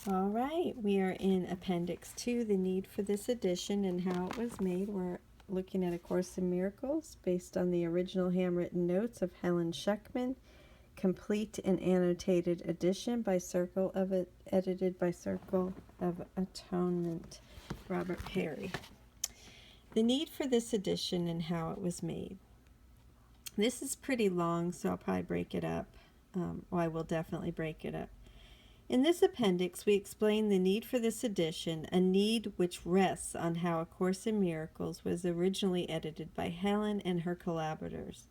All right, we are in Appendix 2, the need for this edition and how it was made. We're looking at A Course in Miracles based on the original handwritten notes of Helen Schuckman, complete and annotated edition by edited by Circle of Atonement, Robert Perry. The need for this edition and how it was made. This is pretty long, so I'll probably break it up. I will definitely break it up. In this appendix, we explain the need for this edition, a need which rests on how A Course in Miracles was originally edited by Helen and her collaborators.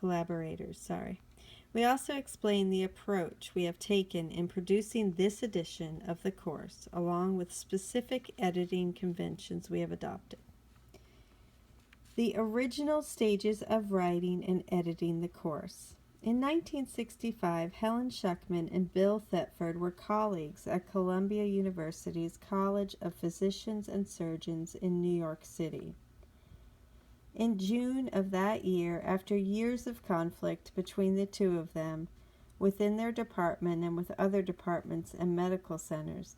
We also explain the approach we have taken in producing this edition of the course, along with specific editing conventions we have adopted. The original stages of writing and editing the course. In 1965, Helen Schuckman and Bill Thetford were colleagues at Columbia University's College of Physicians and Surgeons in New York City. In June of that year, after years of conflict between the two of them, within their department and with other departments and medical centers,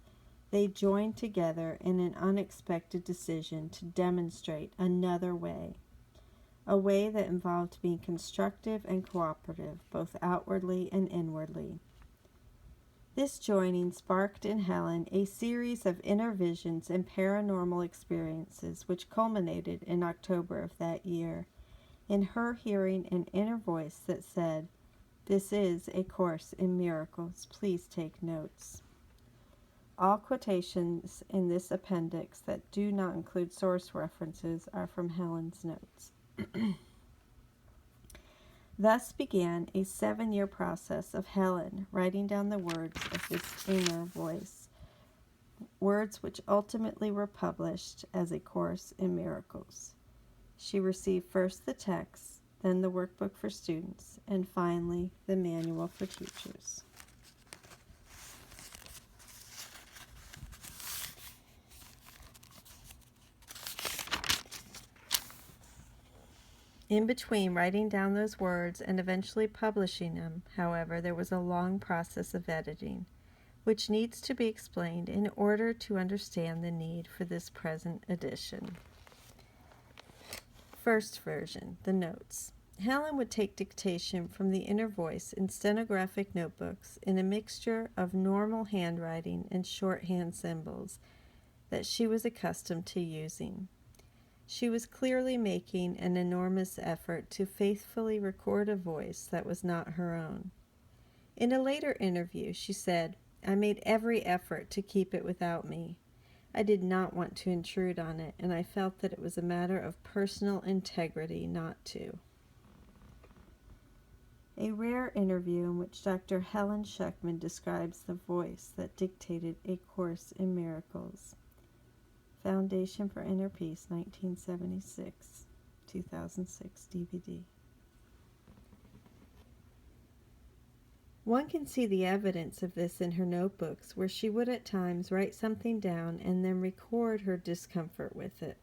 they joined together in an unexpected decision to demonstrate another way. A way that involved being constructive and cooperative, both outwardly and inwardly. This joining sparked in Helen a series of inner visions and paranormal experiences which culminated in October of that year, in her hearing an inner voice that said, "This is A Course in Miracles. Please take notes." All quotations in this appendix that do not include source references are from Helen's notes. Thus began a 7-year process of Helen writing down the words of this inner voice, words which ultimately were published as A Course in Miracles. She received first the text, then the workbook for students, and finally the manual for teachers. In between writing down those words and eventually publishing them, however, there was a long process of editing, which needs to be explained in order to understand the need for this present edition. First version, the notes. Helen would take dictation from the inner voice in stenographic notebooks in a mixture of normal handwriting and shorthand symbols that she was accustomed to using. She was clearly making an enormous effort to faithfully record a voice that was not her own. In a later interview, she said, "I made every effort to keep it without me. I did not want to intrude on it, and I felt that it was a matter of personal integrity not to." A rare interview in which Dr. Helen Schuckman describes the voice that dictated A Course in Miracles. Foundation for Inner Peace, 1976, 2006 DVD. One can see the evidence of this in her notebooks, where she would at times write something down and then record her discomfort with it.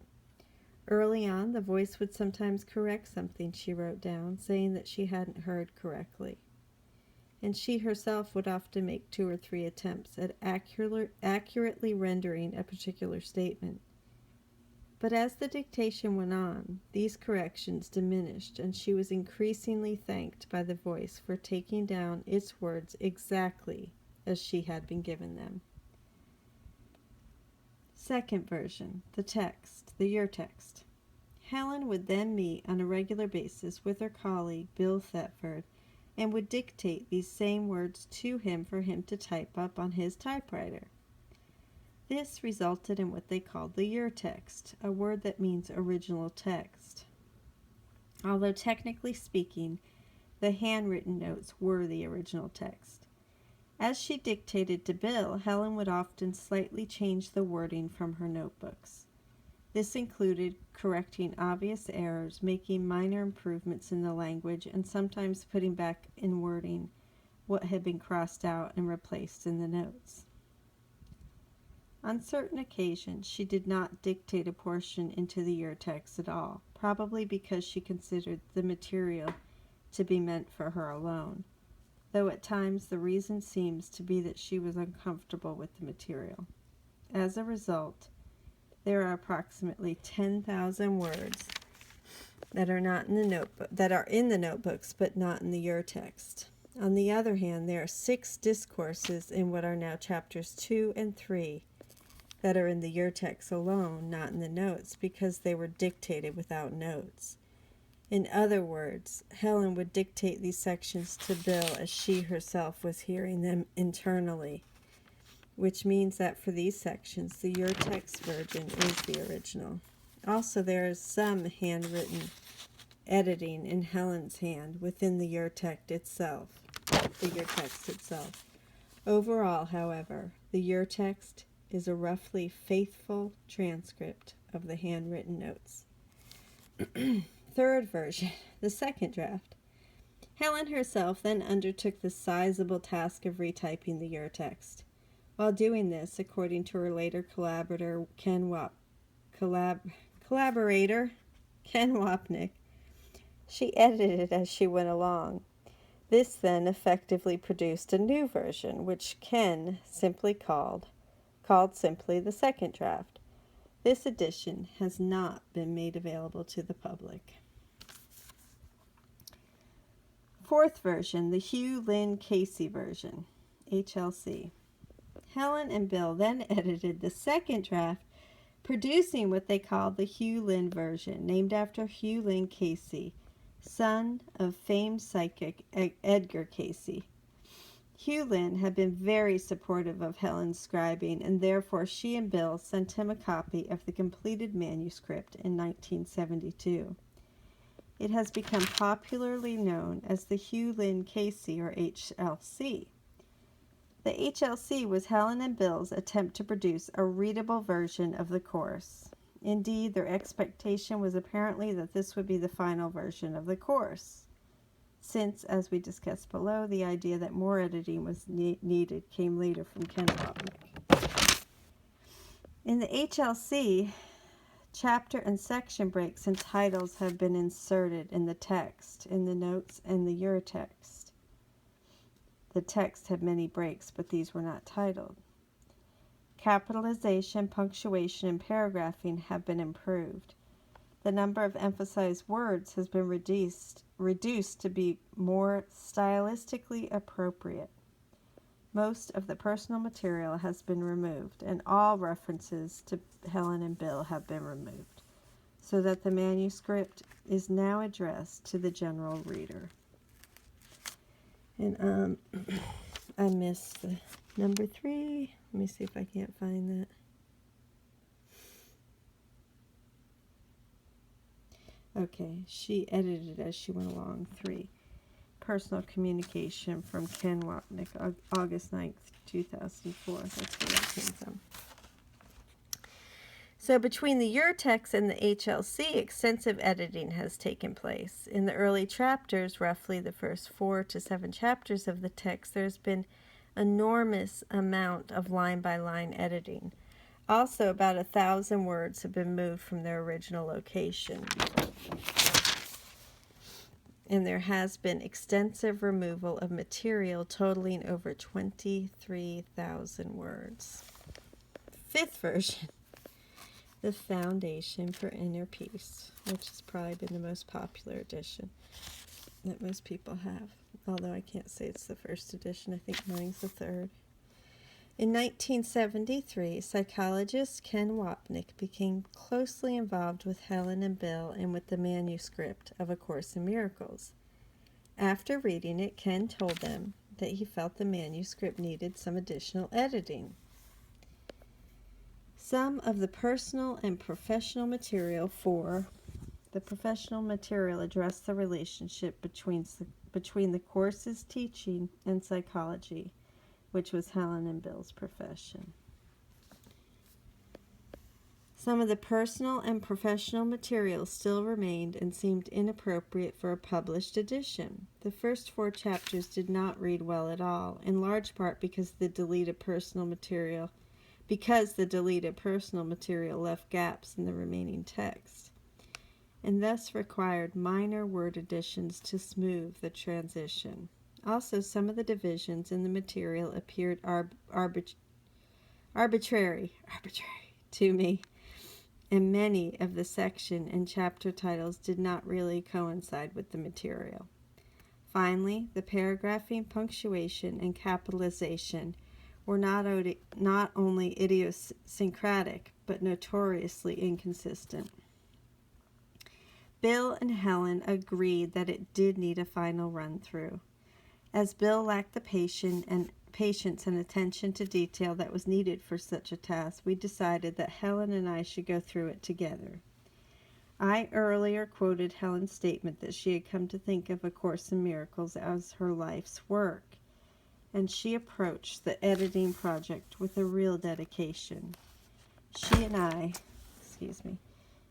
Early on, the voice would sometimes correct something she wrote down, saying that she hadn't heard correctly. And she herself would often make 2 or 3 attempts at accurately rendering a particular statement. But as the dictation went on, these corrections diminished, and she was increasingly thanked by the voice for taking down its words exactly as she had been given them. Second version, the text, the your text. Helen would then meet on a regular basis with her colleague, Bill Thetford, and would dictate these same words to him for him to type up on his typewriter. This resulted in what they called the your text, a word that means original text. Although technically speaking, the handwritten notes were the original text. As she dictated to Bill, Helen would often slightly change the wording from her notebooks. This included correcting obvious errors, making minor improvements in the language, and sometimes putting back in wording what had been crossed out and replaced in the notes. On certain occasions, she did not dictate a portion into the your text at all, probably because she considered the material to be meant for her alone. though at times the reason seems to be that she was uncomfortable with the material. As a result, there are approximately 10,000 words that are in the notebooks but not in the urtext. On the other hand, there are 6 discourses in what are now chapters 2 and 3 that are in the urtext alone, not in the notes, because they were dictated without notes. In other words, Helen would dictate these sections to Bill as she herself was hearing them internally, which means that for these sections, the urtext version is the original. Also, there is some handwritten editing in Helen's hand within the urtext itself. Overall, however, the urtext is a roughly faithful transcript of the handwritten notes. Third version, the second draft. Helen herself then undertook the sizable task of retyping the urtext. While doing this, according to her later collaborator Ken Wapnick, she edited it as she went along. This then effectively produced a new version, which Ken simply called simply the second draft. This edition has not been made available to the public. Fourth version, the Hugh Lynn Casey version, HLC. Helen and Bill then edited the second draft, producing what they called the Hugh Lynn version, named after Hugh Lynn Casey, son of famed psychic Edgar Casey. Hugh Lynn had been very supportive of Helen's scribing, and therefore she and Bill sent him a copy of the completed manuscript in 1972. It has become popularly known as the Hugh Lynn Casey, or HLC. The HLC was Helen and Bill's attempt to produce a readable version of the course. Indeed, their expectation was apparently that this would be the final version of the course, since, as we discussed below, the idea that more editing was needed came later from Ken Wapnick. In the HLC, chapter and section breaks and titles have been inserted in the text, in the notes, and the urtext. The text had many breaks, but these were not titled. Capitalization, punctuation, and paragraphing have been improved. The number of emphasized words has been reduced to be more stylistically appropriate. Most of the personal material has been removed, and all references to Helen and Bill have been removed, so that the manuscript is now addressed to the general reader. And I missed the number 3. Let me see if I can't find that. Okay, she edited as she went along. 3. Personal communication from Ken Wapnick, August 9th, 2004. That's where that came from. So between the urtext and the HLC, extensive editing has taken place. In the early chapters, roughly the first 4 to 7 chapters of the text, there's been enormous amount of line-by-line editing. Also, about 1,000 words have been moved from their original location. And there has been extensive removal of material totaling over 23,000 words. Fifth version, the Foundation for Inner Peace, which has probably been the most popular edition that most people have. Although I can't say it's the first edition. I think mine's the third. In 1973, psychologist Ken Wapnick became closely involved with Helen and Bill and with the manuscript of A Course in Miracles. After reading it, Ken told them that he felt the manuscript needed some additional editing. Some of the personal and professional material addressed the relationship between the course's teaching and psychology, which was Helen and Bill's profession. Some of the personal and professional material still remained and seemed inappropriate for a published edition. The first 4 chapters did not read well at all, in large part because the deleted personal material left gaps in the remaining text, and thus required minor word additions to smooth the transition. Also, some of the divisions in the material appeared arbitrary to me, and many of the section and chapter titles did not really coincide with the material. Finally, the paragraphing, punctuation, and capitalization were not only idiosyncratic, but notoriously inconsistent. Bill and Helen agreed that it did need a final run-through. As Bill lacked the patience and attention to detail that was needed for such a task, we decided that Helen and I should go through it together. I earlier quoted Helen's statement that she had come to think of A Course in Miracles as her life's work, and she approached the editing project with a real dedication. She and I,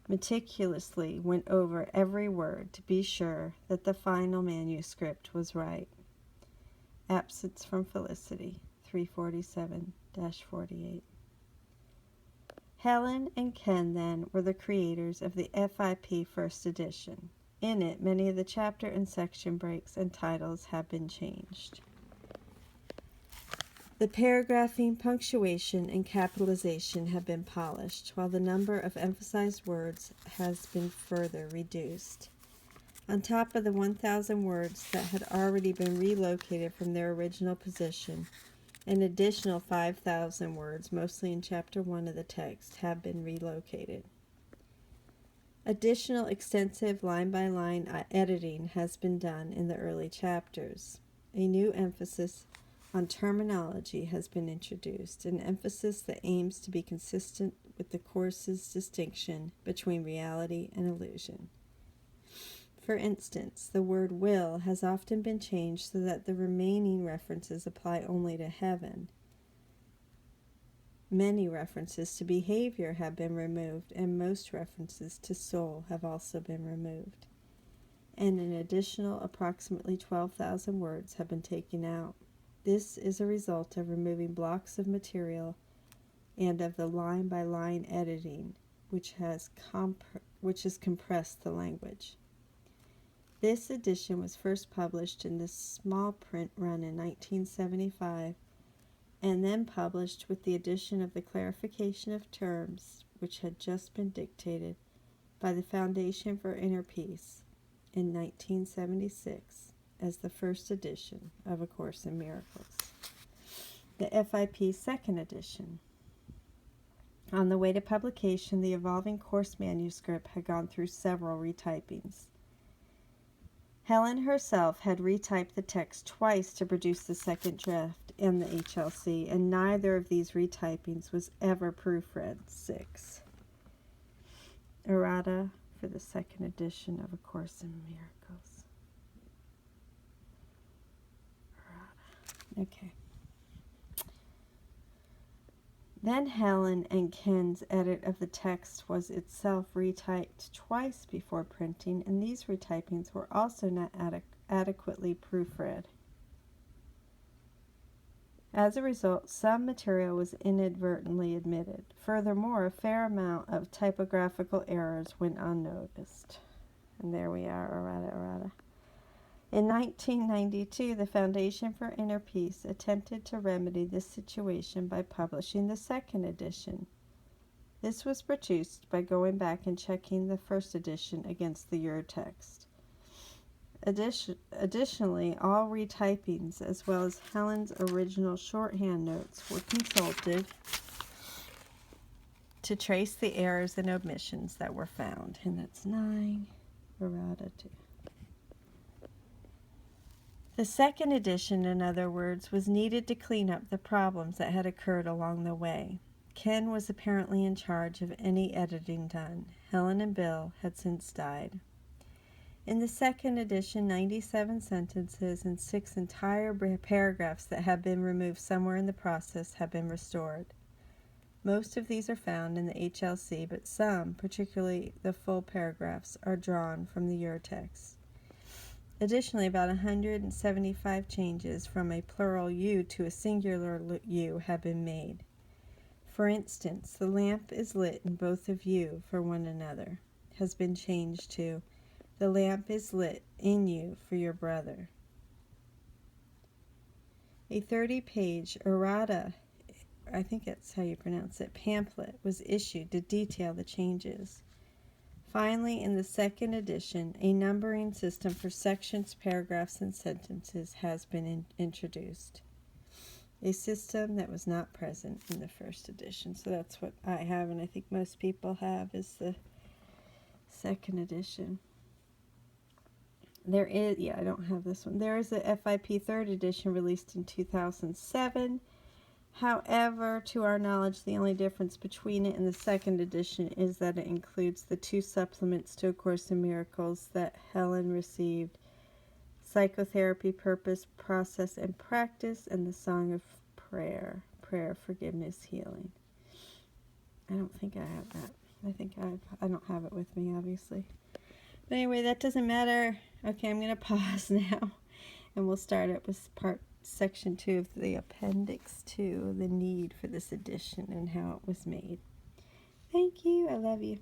meticulously went over every word to be sure that the final manuscript was right. Absence from Felicity, 347-48. Helen and Ken, then, were the creators of the FIP First Edition. In it, many of the chapter and section breaks and titles have been changed. The paragraphing, punctuation, and capitalization have been polished, while the number of emphasized words has been further reduced. On top of the 1,000 words that had already been relocated from their original position, an additional 5,000 words, mostly in Chapter 1 of the text, have been relocated. Additional extensive line-by-line editing has been done in the early chapters. A new emphasis on terminology has been introduced, an emphasis that aims to be consistent with the Course's distinction between reality and illusion. For instance, the word will has often been changed so that the remaining references apply only to heaven. Many references to behavior have been removed, and most references to soul have also been removed. And an additional approximately 12,000 words have been taken out. This is a result of removing blocks of material and of the line-by-line editing, which has compressed the language. This edition was first published in the small print run in 1975, and then published with the addition of the clarification of terms, which had just been dictated by the Foundation for Inner Peace in 1976 as the first edition of A Course in Miracles. The FIP Second Edition. On the way to publication, the evolving Course manuscript had gone through several retypings. Helen herself had retyped the text twice to produce the second draft and the HLC, and neither of these retypings was ever proofread. 6. Errata for the second edition of A Course in Miracles. Errata. Okay. Then Helen and Ken's edit of the text was itself retyped twice before printing, and these retypings were also not adequately proofread. As a result, some material was inadvertently omitted. Furthermore, a fair amount of typographical errors went unnoticed. And there we are, errata. In 1992, the Foundation for Inner Peace attempted to remedy this situation by publishing the second edition. This was produced by going back and checking the first edition against the urtext. Additionally, all retypings, as well as Helen's original shorthand notes, were consulted to trace the errors and omissions that were found. And that's 9, errata 2. The second edition, in other words, was needed to clean up the problems that had occurred along the way. Ken was apparently in charge of any editing done. Helen and Bill had since died. In the second edition, 97 sentences and 6 entire paragraphs that had been removed somewhere in the process have been restored. Most of these are found in the HLC, but some, particularly the full paragraphs, are drawn from the urtext. Additionally, about 175 changes from a plural you to a singular you have been made. For instance, the lamp is lit in both of you for one another has been changed to the lamp is lit in you for your brother. A 30-page errata, I think that's how you pronounce it, pamphlet was issued to detail the changes. Finally, in the second edition, a numbering system for sections, paragraphs, and sentences has been introduced. A system that was not present in the first edition. So that's what I have, and I think most people have, is the second edition. There is, I don't have this one. There is a FIP third edition released in 2007. However, to our knowledge, the only difference between it and the second edition is that it includes the 2 supplements to A Course in Miracles that Helen received: Psychotherapy, Purpose, Process, and Practice, and the Song of Prayer, Forgiveness, Healing. I don't think I have that. I don't have it with me, obviously. But anyway, that doesn't matter. Okay, I'm going to pause now, and we'll start it with section 2 of the Appendix 2, the need for this edition and how it was made. Thank you. I love you.